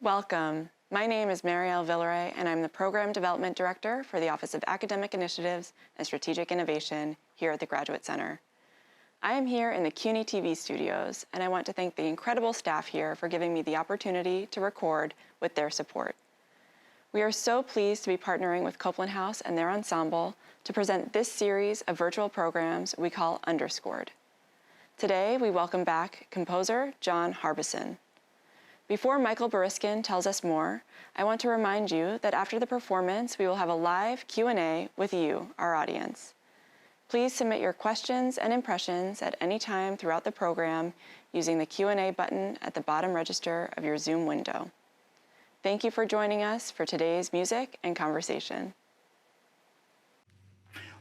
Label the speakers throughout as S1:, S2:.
S1: Welcome. My name is Marielle Villeray, and I'm the Program Development Director for the Office of Academic Initiatives and Strategic Innovation here at the Graduate Center. I am here in the CUNY TV studios, and I want to thank the incredible staff here for giving me the opportunity to record with their support. We are so pleased to be partnering with Copland House and their ensemble to present this series of virtual programs we call Underscored. Today, we welcome back composer John Harbison. Before Michael Bariskin tells us more, I want to remind you that after the performance, we will have a live Q&A with you, our audience. Please submit your questions and impressions at any time throughout the program using the Q&A button at the bottom register of your Zoom window. Thank you for joining us for today's music and conversation.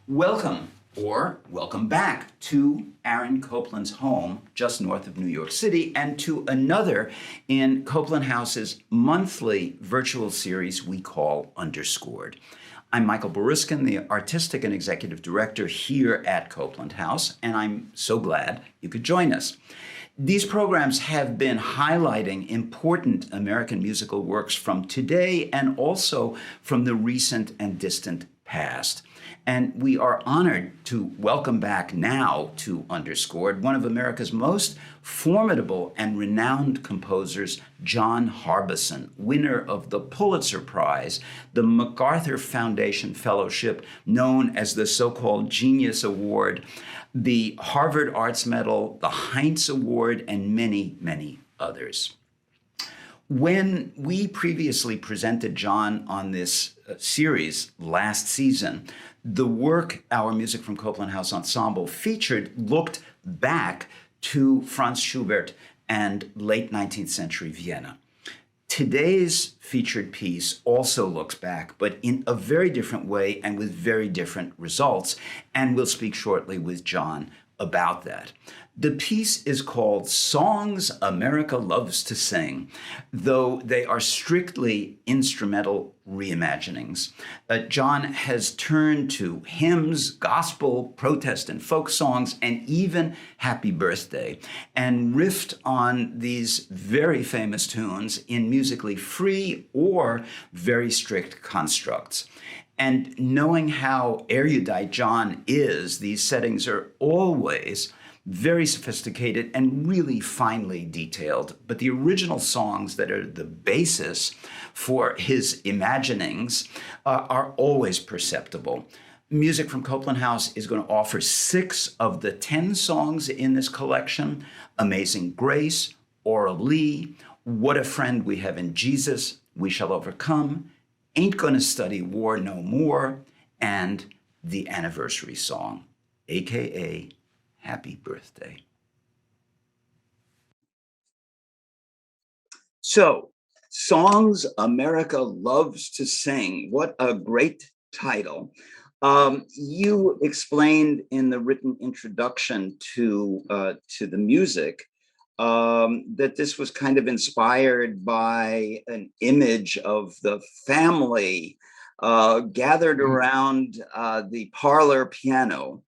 S2: Welcome, or welcome back to Aaron Copland's home just north of New York City and to another in Copland House's monthly virtual series we call Underscored. I'm Michael Bariskin, the Artistic and Executive Director here at Copland House, and I'm so glad you could join us. These programs have been highlighting important American musical works from today and also from the recent and distant past. And we are honored to welcome back now to Underscored one of America's most formidable and renowned composers, John Harbison, winner of the Pulitzer Prize, the MacArthur Foundation Fellowship, known as the so-called Genius Award, the Harvard Arts Medal, the Heinz Award, and many, many others. When we previously presented John on this series last season, the work our Music from Copland House Ensemble featured looked back to Franz Schubert and late 19th century Vienna. Today's featured piece also looks back, but in a very different way and with very different results, and we'll speak shortly with John about that. The piece is called Songs America Loves to Sing, though they are strictly instrumental reimaginings. John has turned to hymns, gospel, protest and folk songs, and even Happy Birthday, and riffed on these very famous tunes in musically free or very strict constructs. And knowing how erudite John is, these settings are always very sophisticated and really finely detailed. But the original songs that are the basis for his imaginings are always perceptible. Music from Copland House is going to offer 6 of the 10 songs in this collection: Amazing Grace, Orally, What a Friend We Have in Jesus, We Shall Overcome, Ain't Gonna Study War No More, and the Anniversary Song, aka Happy Birthday. So, Songs America Loves to Sing. What a great title. You explained in the written introduction to the music that this was kind of inspired by an image of the family gathered around the parlor piano.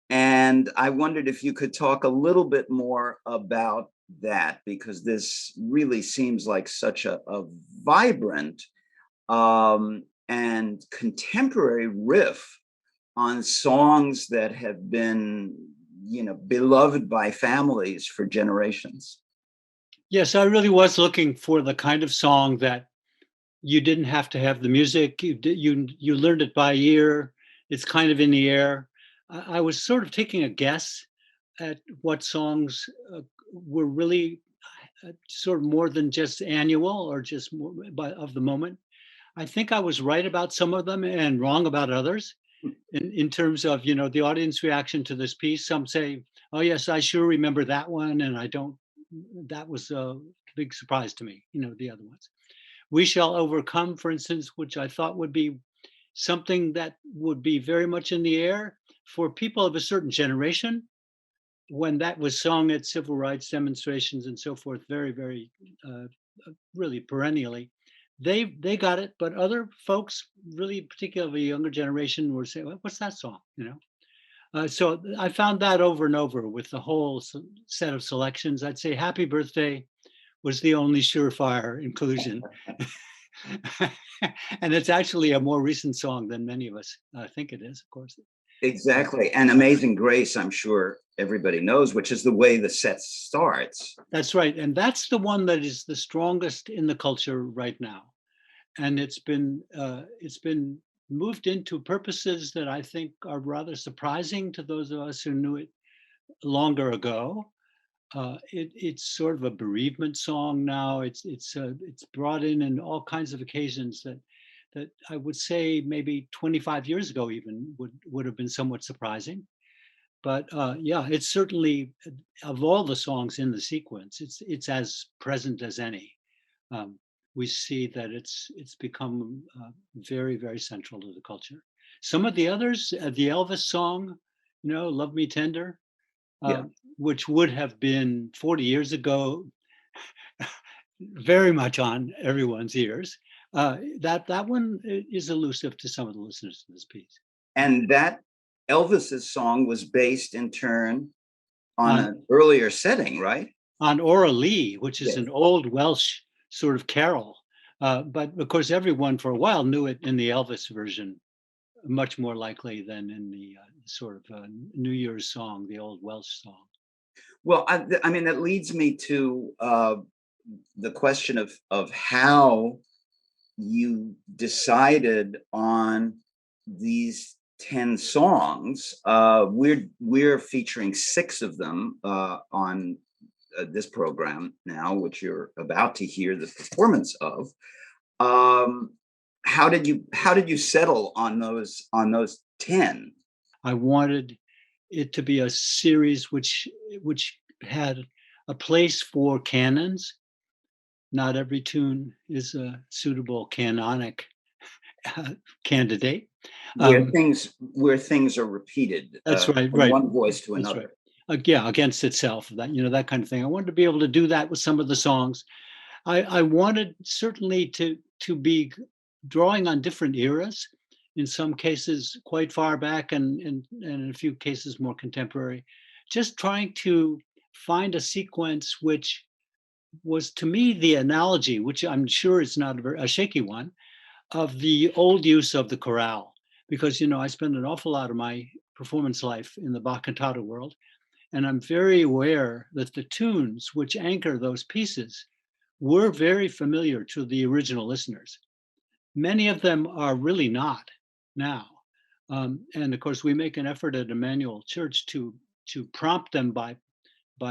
S2: And I wondered if you could talk a little bit more about that, because this really seems like such a vibrant and contemporary riff on songs that have been, beloved by families for generations.
S3: Yes, I really was looking for the kind of song that you didn't have to have the music. You learned it by ear. It's kind of in the air. I was sort of taking a guess at what songs were really sort of more than just annual or just more of the moment. I think I was right about some of them and wrong about others in terms of, the audience reaction to this piece. Some say, oh, yes, I sure remember that one. And I don't, that was a big surprise to me, the other ones. We Shall Overcome, for instance, which I thought would be something that would be very much in the air for people of a certain generation, when that was sung at civil rights demonstrations and so forth, very, very, really perennially. They got it, but other folks, really particularly younger generation, were saying, well, what's that song, So I found that over and over with the whole set of selections. I'd say Happy Birthday was the only surefire inclusion. And it's actually a more recent song than many of us think it is, of course.
S2: Exactly. And Amazing Grace, I'm sure everybody knows, which is the way the set starts.
S3: That's right. And that's the one that is the strongest in the culture right now. And it's been moved into purposes that I think are rather surprising to those of us who knew it longer ago. It's sort of a bereavement song now. It's brought in all kinds of occasions that I would say maybe 25 years ago even would have been somewhat surprising. But yeah, it's certainly, of all the songs in the sequence, it's as present as any. Um, we see that it's become very, very central to the culture. Some of the others, the Elvis song, "Love Me Tender,"
S2: Yeah.
S3: which would have been 40 years ago, very much on everyone's ears. That one is elusive to some of the listeners to this piece.
S2: And that Elvis's song was based in turn on
S3: On
S2: an earlier setting, right?
S3: on Ora Lee, which is
S2: Yes.
S3: an old Welsh sort of carol. But of course, everyone for a while knew it in the Elvis version, much more likely than in the sort of New Year's song, the old Welsh song.
S2: Well, I mean, that leads me to the question of how you decided on these 10 songs. We're featuring 6 of them on this program now, which you're about to hear the performance of. How did you settle on those 10?
S3: I wanted it to be a series which had a place for canons. Not every tune is a suitable canonic candidate.
S2: Where things are repeated
S3: That's right,
S2: from
S3: right.
S2: one voice to
S3: That's right.
S2: another.
S3: Yeah, against itself, that kind of thing. I wanted to be able to do that with some of the songs. I wanted certainly to be drawing on different eras, in some cases quite far back, and in a few cases more contemporary. Just trying to find a sequence which was, to me, the analogy, which I'm sure is not a shaky one, of the old use of the chorale. Because I spend an awful lot of my performance life in the Bach cantata world, and I'm very aware that the tunes which anchor those pieces were very familiar to the original listeners. Many of them are really not now. And of course, we make an effort at Emmanuel Church to prompt them by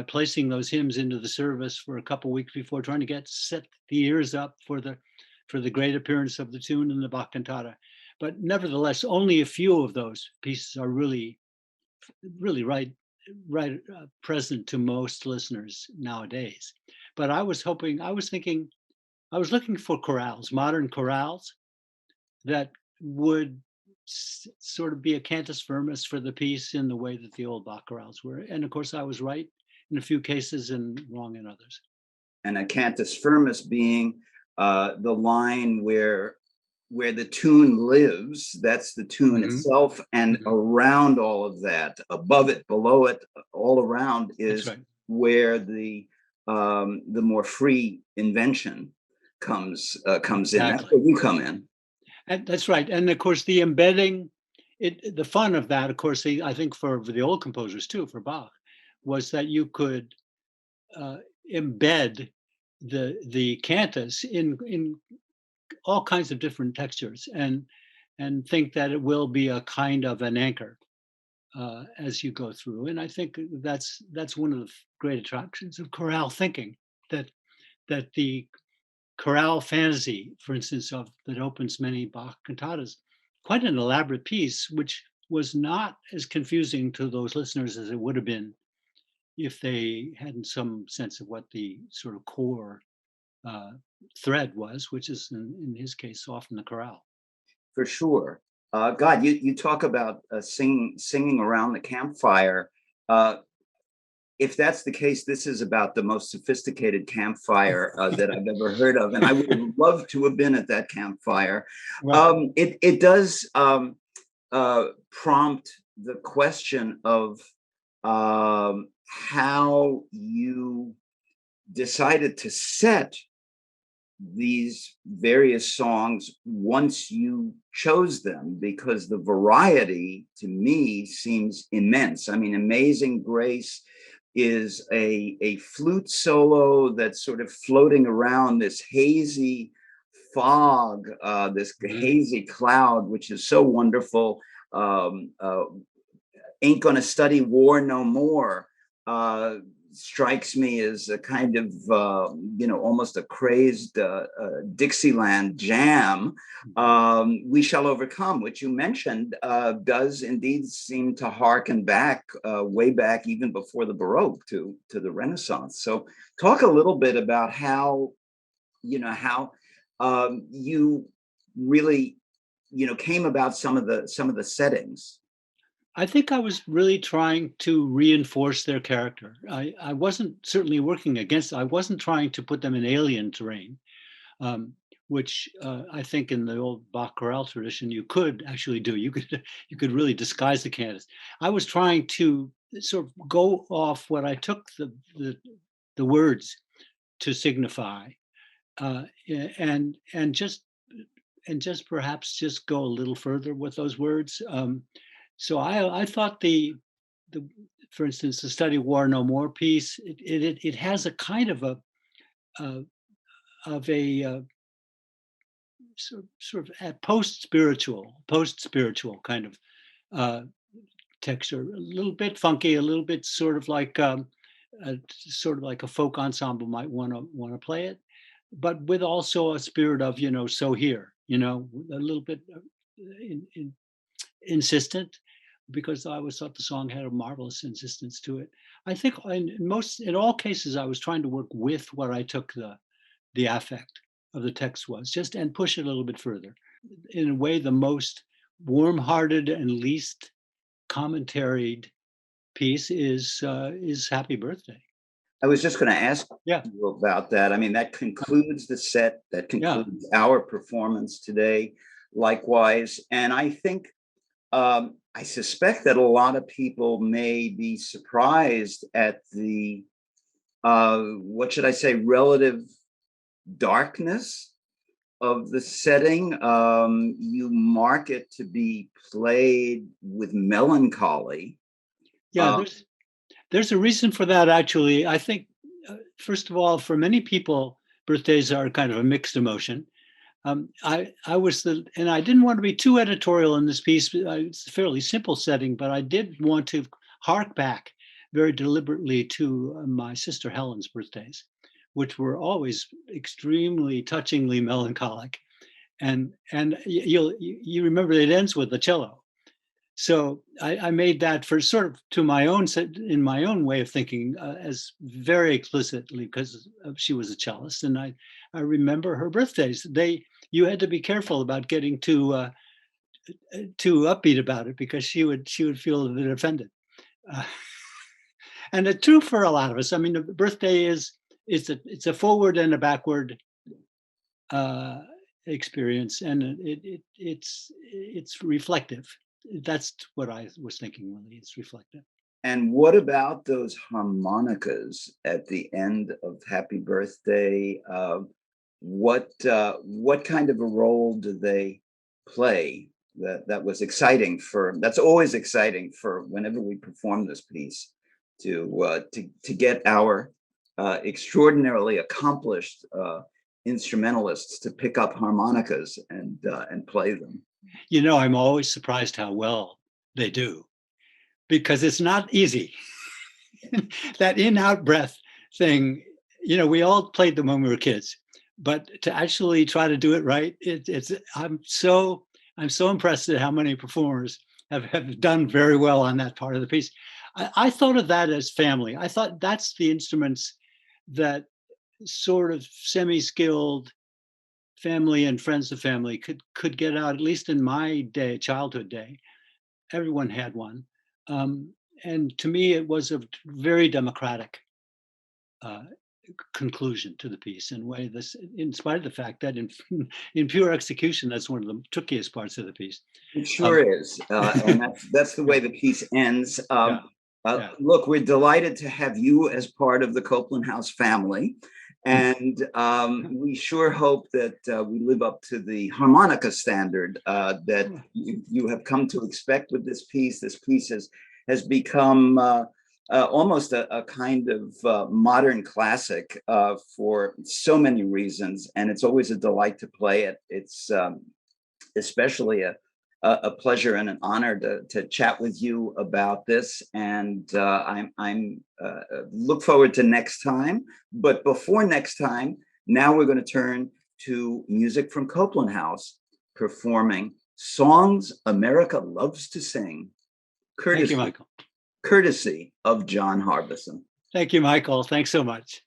S3: placing those hymns into the service for a couple weeks before, trying to set the ears up for the great appearance of the tune in the Bach cantata. But nevertheless, only a few of those pieces are really right present to most listeners nowadays. But I was looking for chorales, modern chorales that would sort of be a cantus firmus for the piece in the way that the old Bach chorales were. And of course, I was right in a few cases and wrong in others.
S2: And a cantus firmus being the line where the tune lives, that's the tune itself, and around all of that, above it, below it, all around is where the more free invention comes in. That's where you come in.
S3: And that's right. And of course, the embedding, the fun of that, of course, I think for the old composers too, for Bach, was that you could embed the cantus in all kinds of different textures, and think that it will be a kind of an anchor as you go through. And I think that's one of the great attractions of chorale thinking, that the chorale fantasy, for instance, that opens many Bach cantatas, quite an elaborate piece, which was not as confusing to those listeners as it would have been if they hadn't some sense of what the sort of core thread was, which is in his case often the chorale.
S2: For sure. God, you talk about singing around the campfire. If that's the case, this is about the most sophisticated campfire that I've ever heard of, and I would have loved to have been at that campfire. Right. It does prompt the question of how you decided to set these various songs once you chose them, because the variety to me seems immense. I mean, Amazing Grace is a flute solo that's sort of floating around this hazy fog, this hazy cloud, which is so wonderful. Ain't Gonna Study War No More strikes me as a kind of, almost a crazed Dixieland jam. We Shall Overcome, which you mentioned, does indeed seem to harken back, way back even before the Baroque to the Renaissance. So talk a little bit about how, you really, came about some of the settings.
S3: I think I was really trying to reinforce their character. I wasn't certainly working against, I wasn't trying to put them in alien terrain, which I think in the old Bach chorale tradition you could actually do. You could really disguise the candidates. I was trying to sort of go off what I took the words to signify, and just perhaps just go a little further with those words. So I thought the for instance, the Study War No More piece, it has a kind of uh, a sort of a post spiritual kind of uh, texture, a little bit funky, a little bit sort of like a folk ensemble might want to play it, but with also a spirit of, so here, a little bit insistent, because I always thought the song had a marvelous insistence to it. I think in all cases, I was trying to work with what I took the affect of the text was, just and push it a little bit further. In a way, the most warm-hearted and least commentaried piece is Happy Birthday.
S2: I was just going to ask
S3: Yeah,
S2: you about that. I mean, that concludes the set, that
S3: yeah.
S2: concludes our performance today, likewise. And I think, I suspect that a lot of people may be surprised at the, what should I say, relative darkness of the setting. You mark it to be played with melancholy.
S3: Yeah, there's a reason for that, actually. I think, first of all, for many people, birthdays are kind of a mixed emotion. I was and I didn't want to be too editorial in this piece. It's a fairly simple setting, but I did want to hark back very deliberately to my sister Helen's birthdays, which were always extremely touchingly melancholic. And you remember it ends with the cello. So I made that for sort of to my own, in my own way of thinking, as very explicitly, because she was a cellist, and I remember her birthdays. You had to be careful about getting too upbeat about it, because she would feel a bit offended. Uh, and it's true for a lot of us. I mean, the birthday it's a forward and a backward experience, and it's reflective. That's what I was thinking, really. It's reflective.
S2: And what about those harmonicas at the end of Happy Birthday? What kind of a role do they play? That was exciting that's always exciting for whenever we perform this piece, to get our extraordinarily accomplished instrumentalists to pick up harmonicas and play them.
S3: I'm always surprised how well they do, because it's not easy. That in-out breath thing, we all played them when we were kids, but to actually try to do it right, I'm so impressed at how many performers have done very well on that part of the piece. I thought of that as family. I thought that's the instruments that sort of semi-skilled family and friends of family could get out, at least in my childhood day. Everyone had one. And to me, it was a very democratic conclusion to the piece, in a way, in spite of the fact that in pure execution, that's one of the trickiest parts of the piece.
S2: It sure is. And that's the way the piece ends.
S3: Yeah. Yeah.
S2: Look, we're delighted to have you as part of the Copland House family. And we sure hope that we live up to the harmonica standard that you have come to expect with this piece. This piece has become almost a kind of modern classic for so many reasons. And it's always a delight to play it. It's especially a pleasure and an honor to chat with you about this, and I'm look forward to next time. But before next time, now we're going to turn to music from Copland House performing "Songs America Loves to Sing,"
S3: Thank you, Michael.
S2: courtesy of John Harbison.
S3: Thank you, Michael. Thanks so much.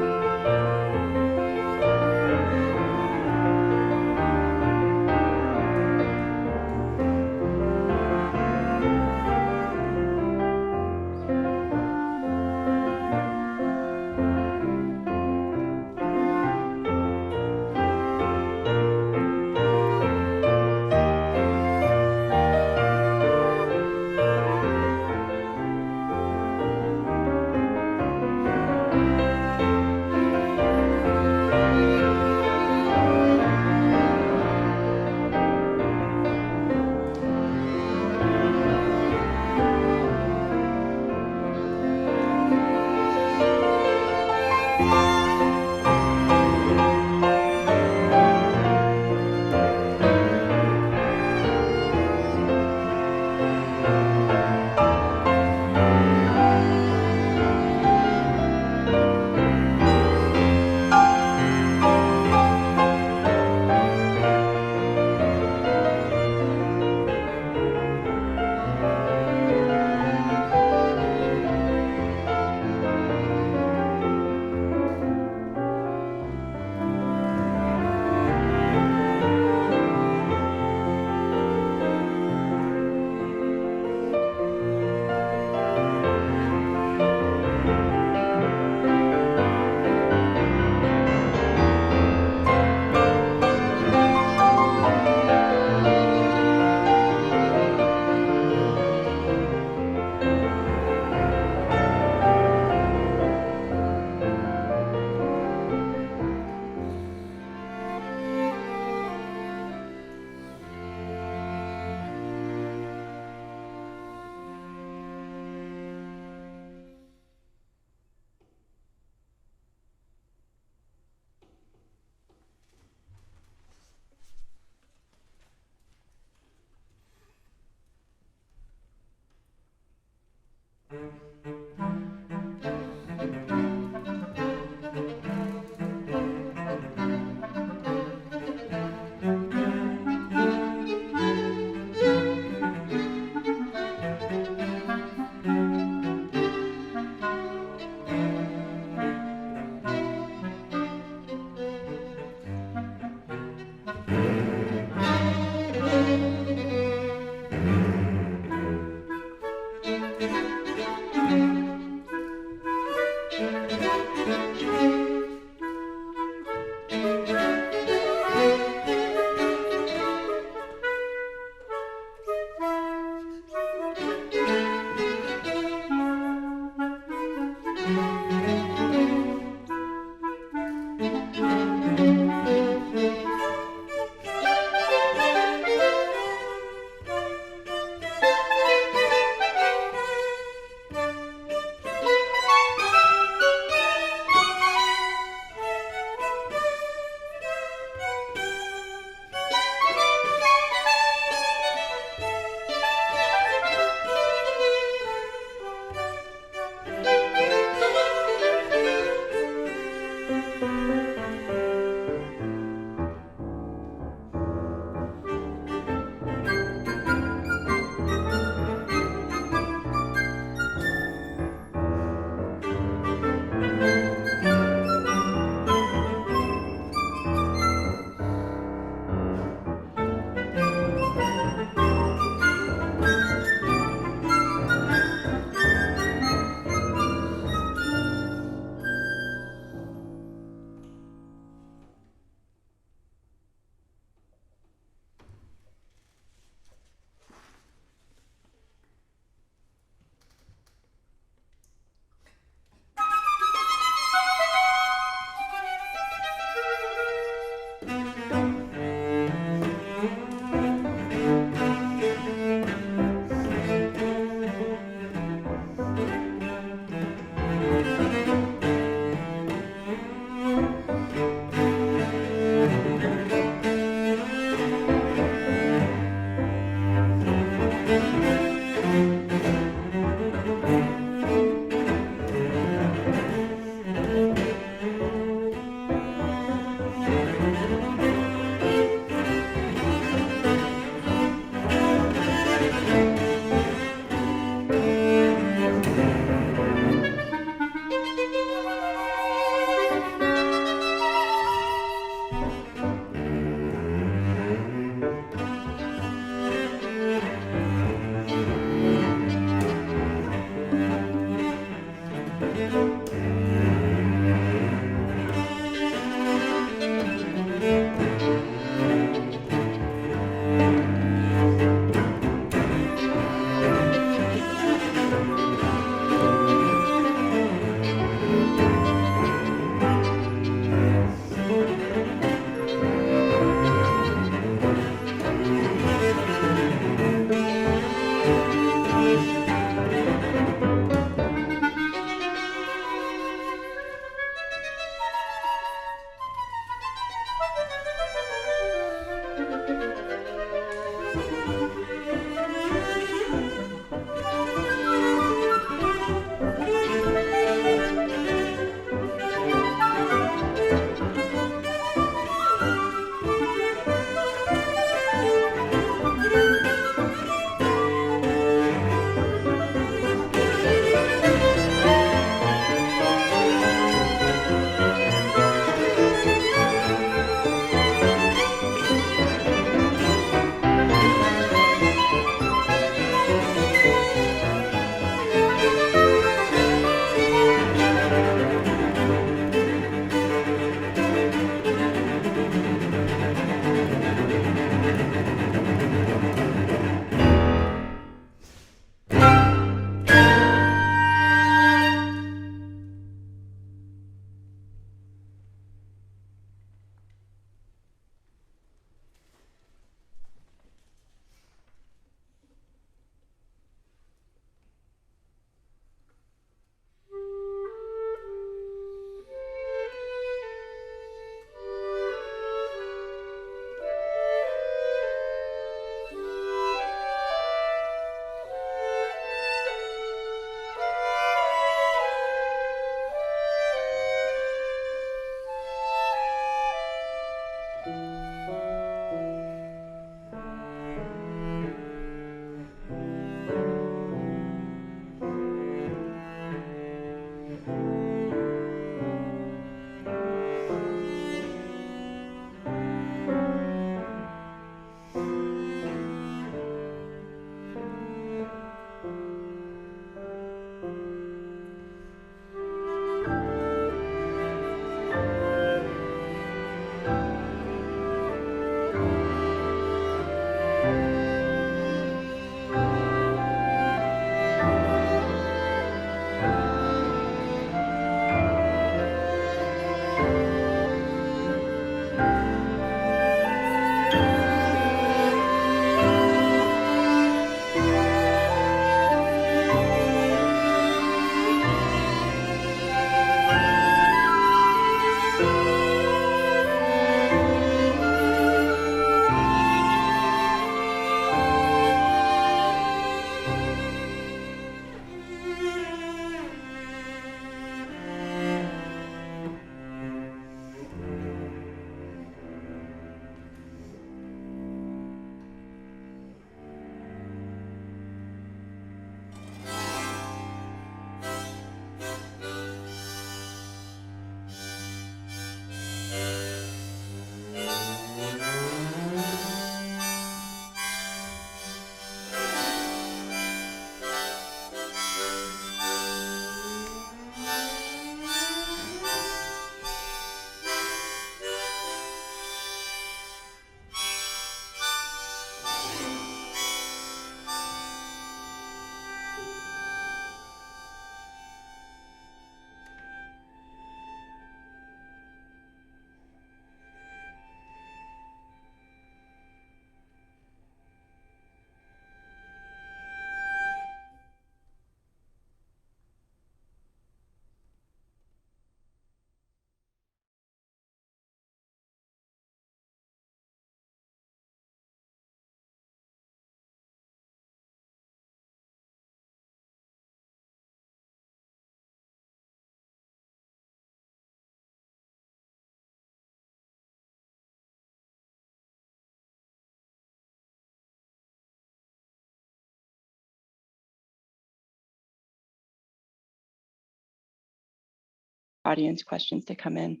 S1: audience questions to come in.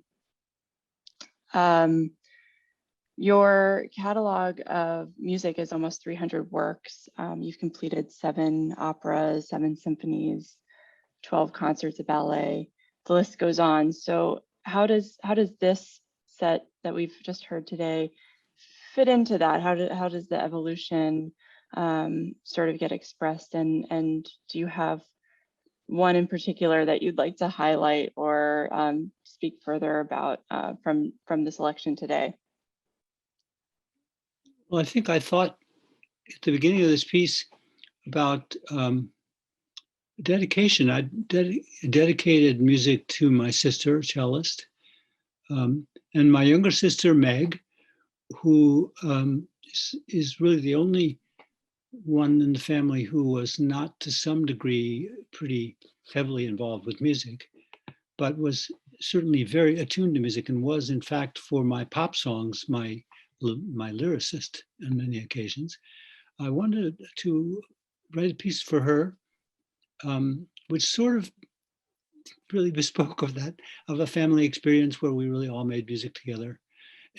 S1: Your catalog of music is almost 300 works. You've completed 7 operas, 7 symphonies, 12 concerts of ballet. The list goes on. So how does this set that we've just heard today fit into that? How does the evolution sort of get expressed? And do you have one in particular that you'd like to highlight or speak further about from the selection today?
S3: Well, I think I thought at the beginning of this piece about dedication. I dedicated music to my sister, cellist, and my younger sister, Meg, who is really the only one in the family who was not to some degree pretty heavily involved with music, but was certainly very attuned to music and was in fact for my pop songs, my lyricist on many occasions. I wanted to write a piece for her, which sort of really bespoke of that, of a family experience where we really all made music together.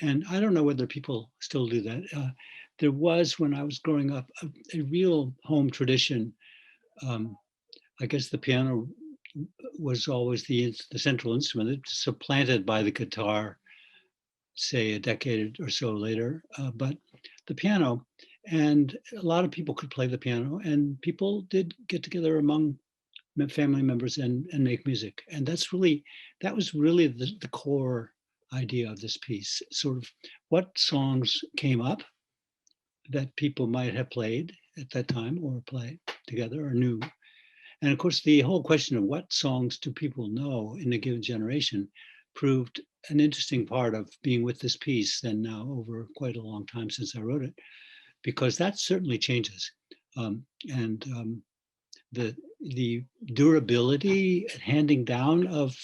S3: And I don't know whether people still do that. There was, when I was growing up, a real home tradition. I guess the piano was always the central instrument. It's supplanted by the guitar, say a decade or so later, but the piano, and a lot of people could play the piano, and people did get together among family members and make music. And that was really the core idea of this piece, sort of what songs came up that people might have played at that time or play together or knew. And of course, the whole question of what songs do people know in a given generation proved an interesting part of being with this piece, and now over quite a long time since I wrote it, because that certainly changes. The durability handing down of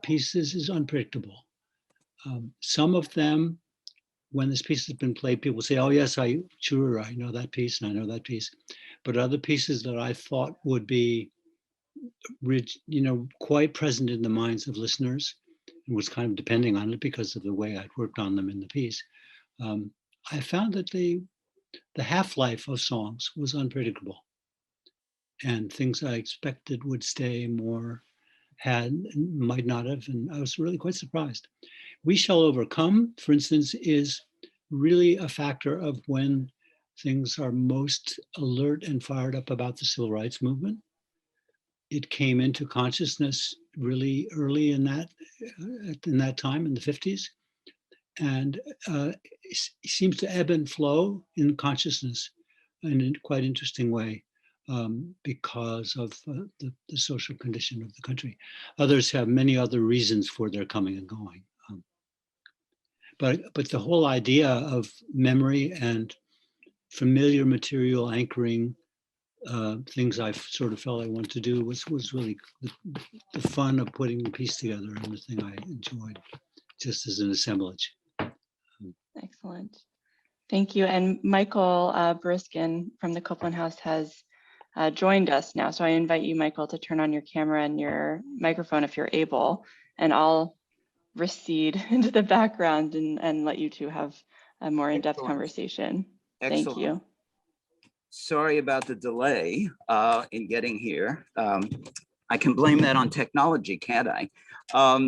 S3: pieces is unpredictable. Some of them, when this piece has been played, people say, "Oh yes, I know that piece and I know that piece." But other pieces that I thought would be rich, quite present in the minds of listeners, and was kind of depending on it because of the way I'd worked on them in the piece. I found that the half-life of songs was unpredictable, and things I expected would stay more might not have, and I was really quite surprised. We Shall Overcome, for instance, is really a factor of when things are most alert and fired up about the civil rights movement. It came into consciousness really early in that time, in the 50s, and it seems to ebb and flow in consciousness in a quite interesting way. Because of the social condition of the country. Others have many other reasons for their coming and going. But the whole idea of memory and familiar material anchoring things I sort of felt I wanted to do was really the fun of putting the piece together, and the thing I enjoyed just as an assemblage.
S1: Excellent. Thank you. And Michael Briskin from the Copland House has joined us now. So I invite you, Michael, to turn on your camera and your microphone if you're able, and I'll recede into the background and let you two have a more in-depth conversation.
S2: Excellent.
S1: Thank you.
S2: Sorry about the delay in getting here. I can blame that on technology, can't I?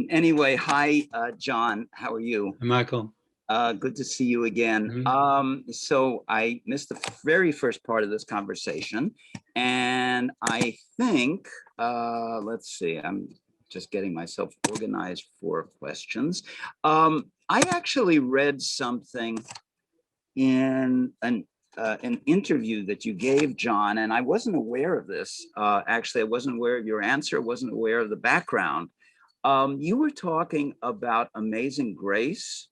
S2: Anyway, hi, John, how are you?
S3: Hi, Michael.
S2: Good to see you again.
S3: Mm-hmm.
S2: So I missed the very first part of this conversation, and I think, let's see, I'm just getting myself organized for questions. I actually read something in an interview that you gave, John, and I wasn't aware of this. Actually, I wasn't aware of your answer, wasn't aware of the background. You were talking about Amazing Grace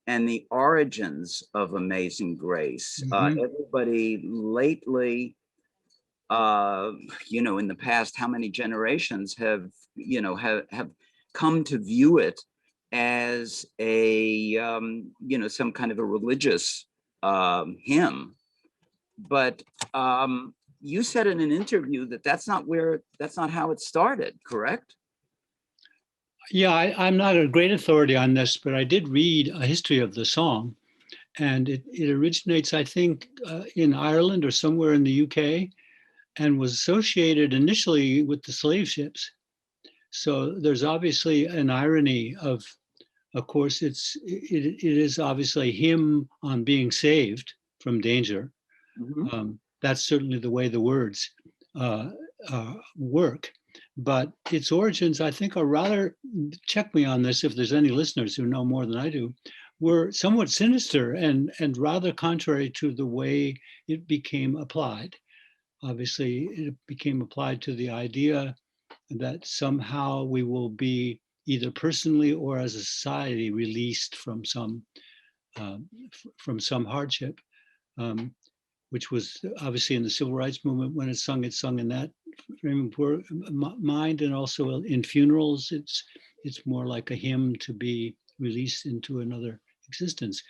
S2: and the origins of Amazing Grace.
S3: Mm-hmm.
S2: Everybody lately, in the past, how many generations have come to view it as a, some kind of a religious hymn. But you said in an interview that that's not how it started, correct?
S3: Yeah, I'm not a great authority on this, but I did read a history of the song, and it originates, I think, in Ireland or somewhere in the UK, and was associated initially with the slave ships. So there's obviously an irony of course, it is obviously a hymn on being saved from danger.
S2: Mm-hmm.
S3: That's certainly the way the words work. But its origins, I think, are rather, check me on this if there's any listeners who know more than I do, were somewhat sinister and rather contrary to the way it became applied. Obviously, it became applied to the idea that somehow we will be either personally or as a society released from some from some hardship, which was obviously in the civil rights movement. When it's sung in that frame of mind, and also in funerals, it's more like a hymn to be released into another existence.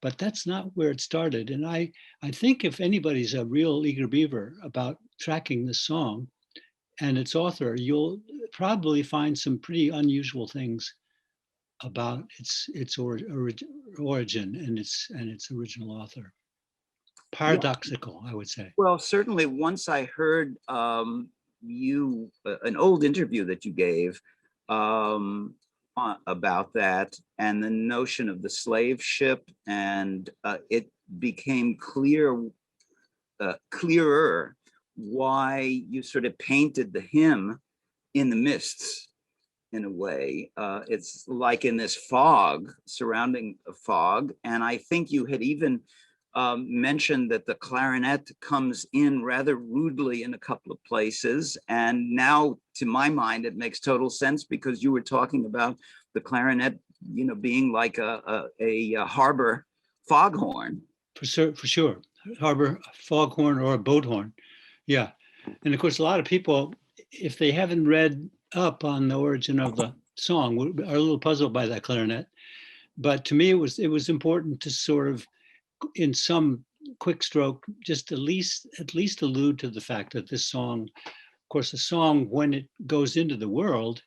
S3: But that's not where it started. And I think if anybody's a real eager beaver about tracking this song and its author, you'll probably find some pretty unusual things about its origin and its original author. Paradoxical, I would say.
S2: Well, certainly once I heard an old interview that you gave about that and the notion of the slave ship, and it became clearer why you sort of painted the hymn in the mists in a way. It's like in this fog, surrounding a fog. And I think you had even mentioned that the clarinet comes in rather rudely in a couple of places. And now, to my mind, it makes total sense because you were talking about the clarinet, being like a harbor foghorn.
S3: For sure. Harbor foghorn or a boat horn. Yeah. And of course, a lot of people, if they haven't read up on the origin of the song, are a little puzzled by that clarinet. But to me, it was important to sort of, in some quick stroke, just at least allude to the fact that this song, of course, a song, when it goes into the world,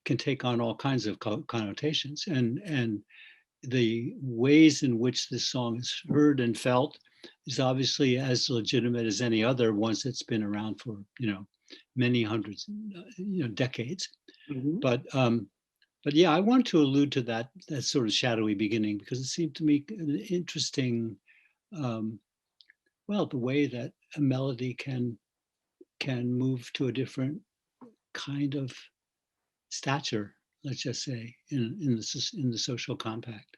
S3: can take on all kinds of connotations. And the ways in which this song is heard and felt is obviously as legitimate as any other once it's been around for, many hundreds, decades.
S2: Mm-hmm.
S3: But yeah, I want to allude to that sort of shadowy beginning because it seemed to me an interesting, the way that a melody can move to a different kind of stature, let's just say, in the social compact.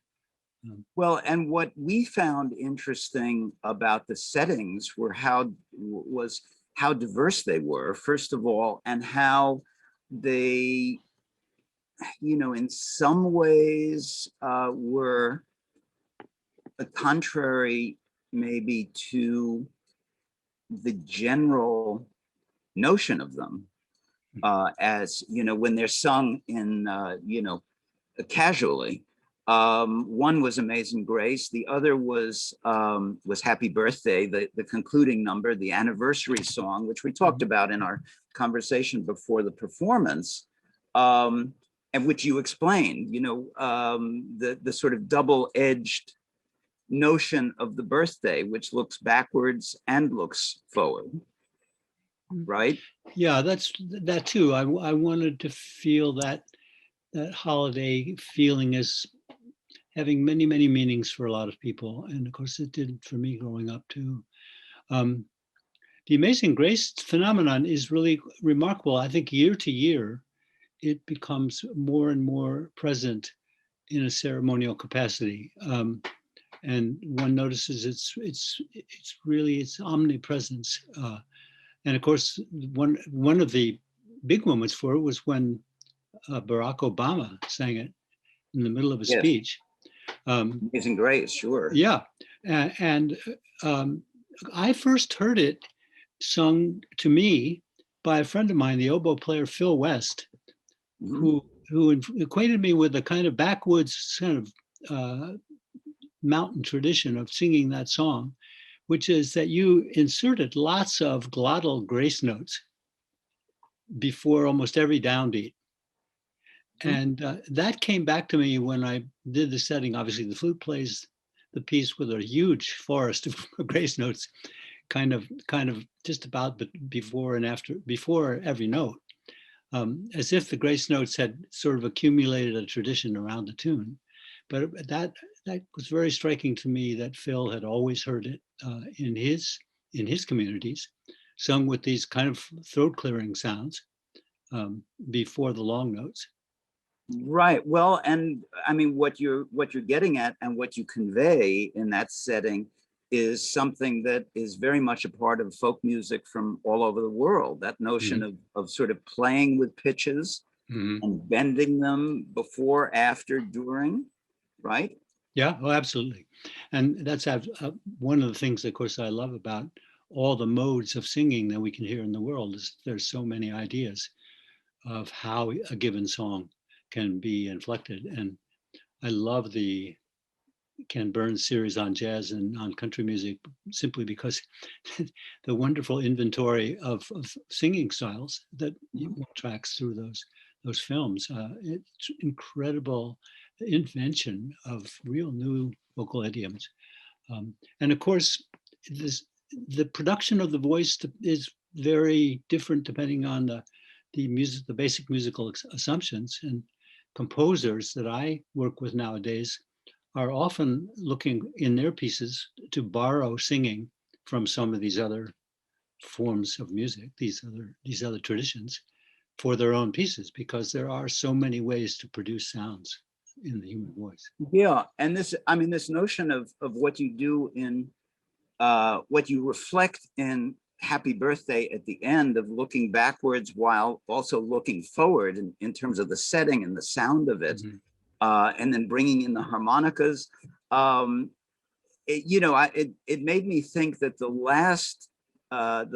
S2: Well, and what we found interesting about the settings was how diverse they were, first of all, and how they, in some ways were contrary maybe to the general notion of them, as, when they're sung in, casually. One was Amazing Grace. The other was Happy Birthday, the concluding number, the anniversary song, which we talked about in our conversation before the performance, and which you explained, the sort of double-edged notion of the birthday, which looks backwards and looks forward, right?
S3: Yeah, that's that too. I wanted to feel that holiday feeling as having many, many meanings for a lot of people. And of course it did for me growing up too. The Amazing Grace phenomenon is really remarkable. I think year to year, it becomes more and more present in a ceremonial capacity. And one notices its omnipresence. And of course, one of the big moments for it was when Barack Obama sang it in the middle of a speech.
S2: Amazing Grace, sure.
S3: Yeah, and I first heard it sung to me by a friend of mine, the oboe player Phil West, who acquainted me with a kind of backwoods kind of mountain tradition of singing that song, which is that you inserted lots of glottal grace notes before almost every downbeat. And that came back to me when I did the setting. Obviously, the flute plays the piece with a huge forest of grace notes, kind of just about before and after, before every note, as if the grace notes had sort of accumulated a tradition around the tune. But that was very striking to me that Phil had always heard it in his communities, sung with these kind of throat clearing sounds before the long notes.
S2: Right. Well, and I mean, what you're getting at and what you convey in that setting is something that is very much a part of folk music from all over the world. That notion of sort of playing with pitches and bending them before, after, during, right?
S3: Yeah, oh, absolutely. And that's one of the things, of course, I love about all the modes of singing that we can hear in the world is there's so many ideas of how a given song can be inflected. And I love the Ken Burns series on jazz and on country music simply because the wonderful inventory of singing styles that tracks through those films. It's incredible invention of real new vocal idioms. And of course, this, the production of the voice is very different depending on the music, the basic musical assumptions. And composers that I work with nowadays are often looking in their pieces to borrow singing from some of these other forms of music, these other traditions, for their own pieces, because there are so many ways to produce sounds in the human voice.
S2: Yeah, and this, I mean, this notion of what you do in what you reflect in Happy Birthday at the end of looking backwards while also looking forward in terms of the setting and the sound of it, and then bringing in the harmonicas. It made me think that the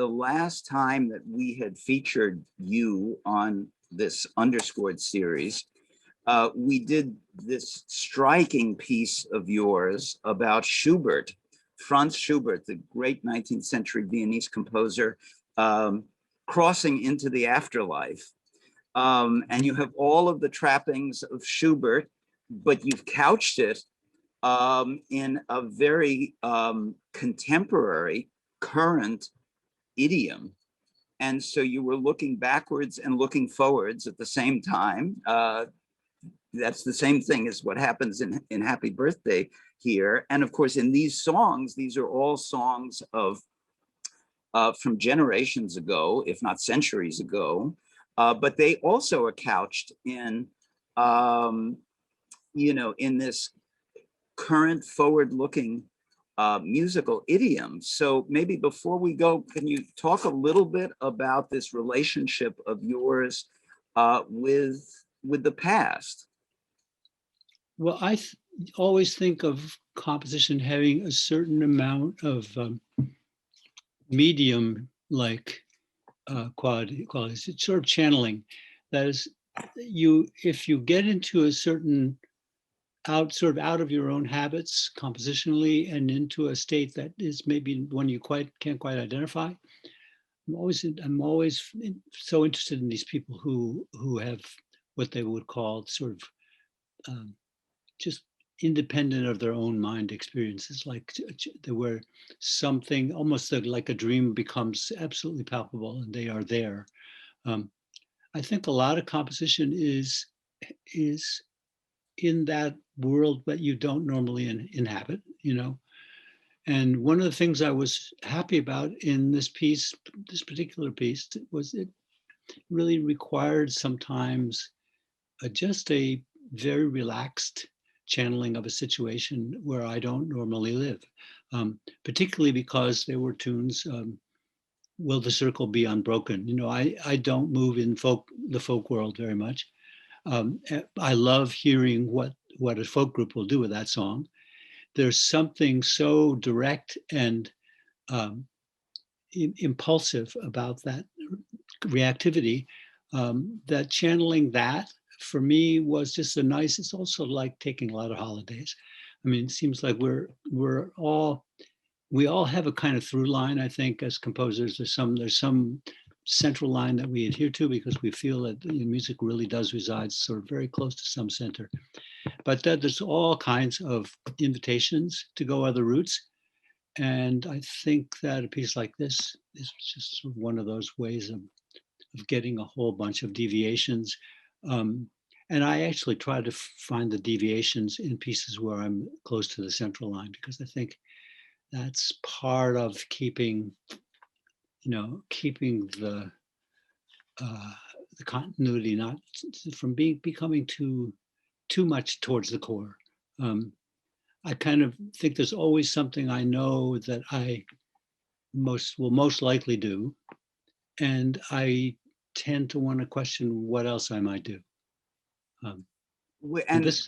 S2: last time that we had featured you on this Underscored series, we did this striking piece of yours about Schubert, Franz Schubert, the great 19th century Viennese composer, crossing into the afterlife. And you have all of the trappings of Schubert, but you've couched it in a very contemporary, current idiom. And so you were looking backwards and looking forwards at the same time. That's the same thing as what happens in Happy Birthday here. And of course, in these songs, these are all songs of from generations ago, if not centuries ago. But they also are couched in, in this current forward-looking musical idiom. So maybe before we go, can you talk a little bit about this relationship of yours with the past?
S3: Well, I always think of composition having a certain amount of medium-like qualities. It's sort of channeling. That is, if you get into a certain sort of out of your own habits compositionally and into a state that is maybe one you can't quite identify. I'm always so interested in these people who have what they would call sort of just independent of their own mind experiences, like where something almost like a dream becomes absolutely palpable and they are there. I think a lot of composition is in that world that you don't normally inhabit, And one of the things I was happy about in this particular piece, was it really required sometimes just a very relaxed channeling of a situation where I don't normally live, particularly because there were tunes, Will the Circle Be Unbroken? I don't move in the folk world very much. I love hearing what a folk group will do with that song. There's something so direct and impulsive about that reactivity, that channeling that for me was just it's also like taking a lot of holidays. I mean, it seems like we all have a kind of through line, I think, as composers. There's some central line that we adhere to because we feel that the music really does reside sort of very close to some center. But there's all kinds of invitations to go other routes. And I think that a piece like this is just sort of one of those ways of getting a whole bunch of deviations. And I actually try to find the deviations in pieces where I'm close to the central line, because I think that's part of keeping the continuity, not from becoming too much towards the core. I kind of think there's always something I know that I will most likely do, and I tend to want to question what else I might do.
S2: And
S3: this,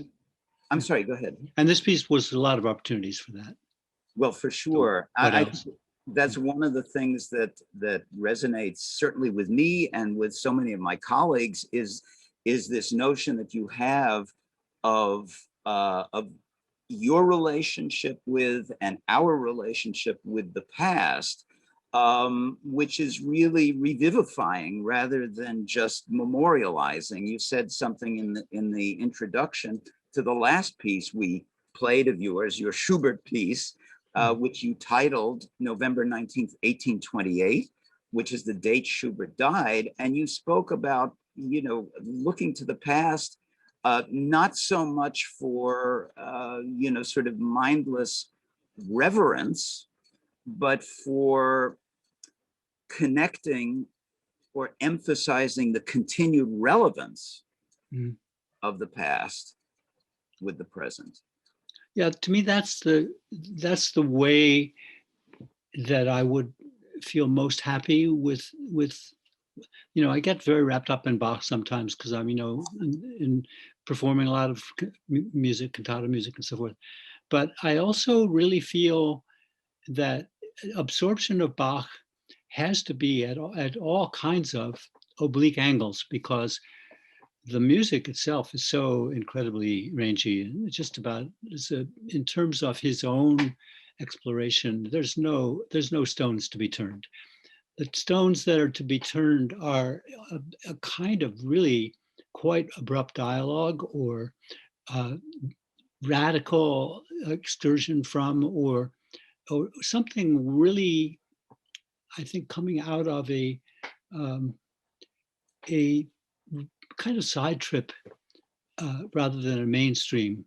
S2: I'm sorry, go ahead.
S3: And this piece was a lot of opportunities for that.
S2: Well, for sure.
S3: What
S2: I
S3: else?
S2: think that's one of the things that resonates certainly with me and with so many of my colleagues is this notion that you have of your relationship with and our relationship with the past, which is really revivifying rather than just memorializing. You said something in the introduction to the last piece we played of yours, your Schubert piece, which you titled November 19th, 1828, which is the date Schubert died. And you spoke about, looking to the past, not so much for, sort of mindless reverence, but for connecting or emphasizing the continued relevance of the past with the present.
S3: Yeah, to me, that's the way that I would feel most happy with. I get very wrapped up in Bach sometimes because I'm, in performing a lot of music, cantata music, and so forth. But I also really feel that absorption of Bach has to be at all kinds of oblique angles, because the music itself is so incredibly rangy, and just about in terms of his own exploration, there's no stones to be turned. The stones that are to be turned are a kind of really quite abrupt dialogue, or radical excursion from, or something really, I think, coming out of a kind of side trip rather than a mainstream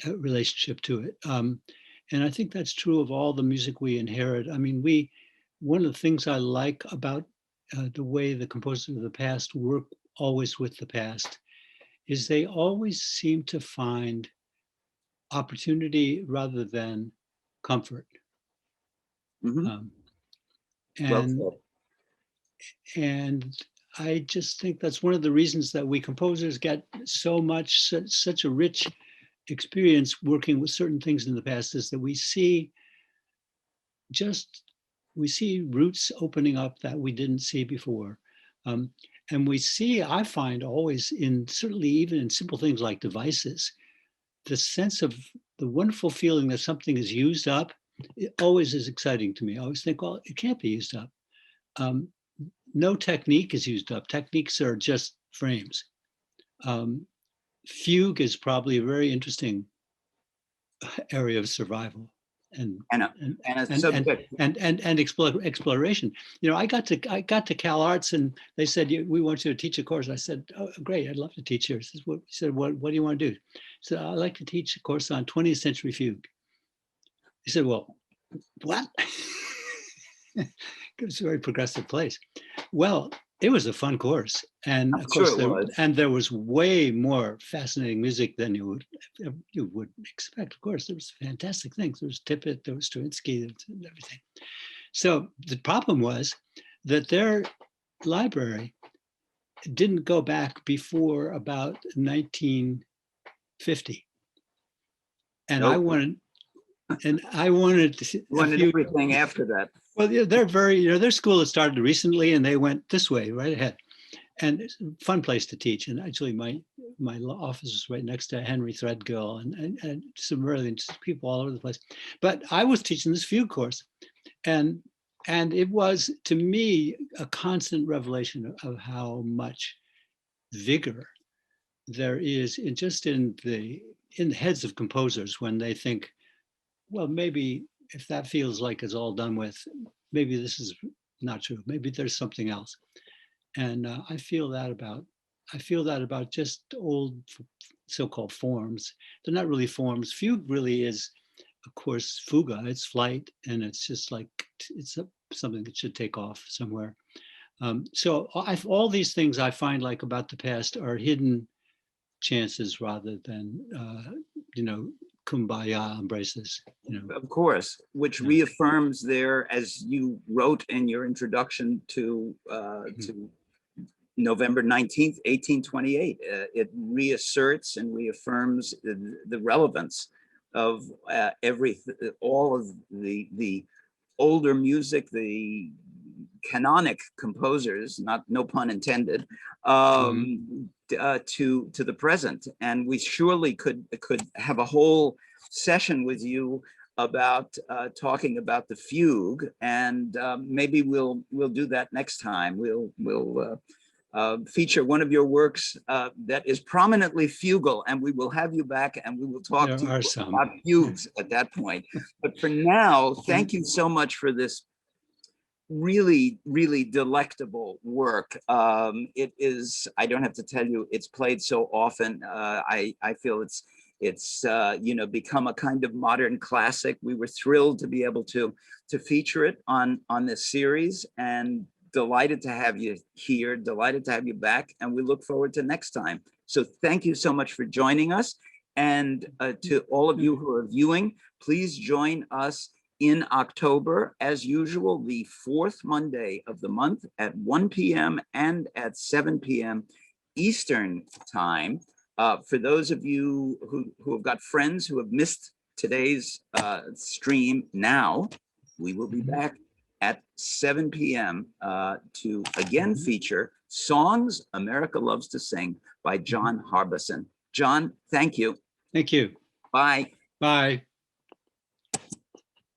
S3: relationship to it. And I think that's true of all the music we inherit. I mean, one of the things I like about the way the composers of the past work always with the past is they always seem to find opportunity rather than comfort.
S2: Mm-hmm.
S3: And I just think that's one of the reasons that we composers get such a rich experience working with certain things in the past, is that we see roots opening up that we didn't see before. And I find always, certainly even in simple things like devices, the sense of the wonderful feeling that something is used up, it always is exciting to me. I always think, well, it can't be used up. No technique is used up. Techniques are just frames. Fugue is probably a very interesting area of survival and exploration. I got to Cal Arts, and they said, we want you to teach a course. I said, oh, great, I'd love to teach here. He said, what do you want to do? I said, I'd like to teach a course on 20th century fugue. He said, well, what? It was a very progressive place. Well, it was a fun course, and of course, there was way more fascinating music than you would expect. Of course, there was fantastic things. There was Tippett, there was Stravinsky, and everything. So the problem was that their library didn't go back before about 1950, and I wanted
S2: everything after that.
S3: Well, yeah, they're their school had started recently, and they went this way right ahead, and it's a fun place to teach. And actually, my office was right next to Henry Threadgill and some really interesting people all over the place. But I was teaching this fugue course, and it was, to me, a constant revelation of how much vigor there is in the heads of composers when they think, well, maybe if that feels like it's all done with, maybe this is not true. Maybe there's something else. And I feel that about just old so-called forms. They're not really forms. Fugue really is, of course, fuga. It's flight, and it's just like something that should take off somewhere. So all these things I find like about the past are hidden chances rather than kumbaya embraces.
S2: Of course, which reaffirms as you wrote in your introduction to November 19th, 1828. It reasserts and reaffirms the relevance of all of the older music, the canonic composers, no pun intended, to the present. And we surely could have a whole session with you about talking about the fugue, and maybe we'll do that next time. We'll feature one of your works that is prominently fugal, and we will have you back and we will talk to you about fugues at that point. But for now, thank you so much for this really, really delectable work. It is, I don't have to tell you, it's played so often. I feel it's become a kind of modern classic. We were thrilled to be able to feature it on this series, and delighted to have you here, delighted to have you back, and we look forward to next time. So thank you so much for joining us. And to all of you who are viewing, please join us in October, as usual, the fourth Monday of the month at 1 p.m. and at 7 p.m. Eastern time. For those of you who have got friends who have missed today's stream now, we will be back at 7 p.m. To again feature Songs America Loves to Sing by John Harbison. John, thank you.
S3: Thank you.
S2: Bye.
S3: Bye.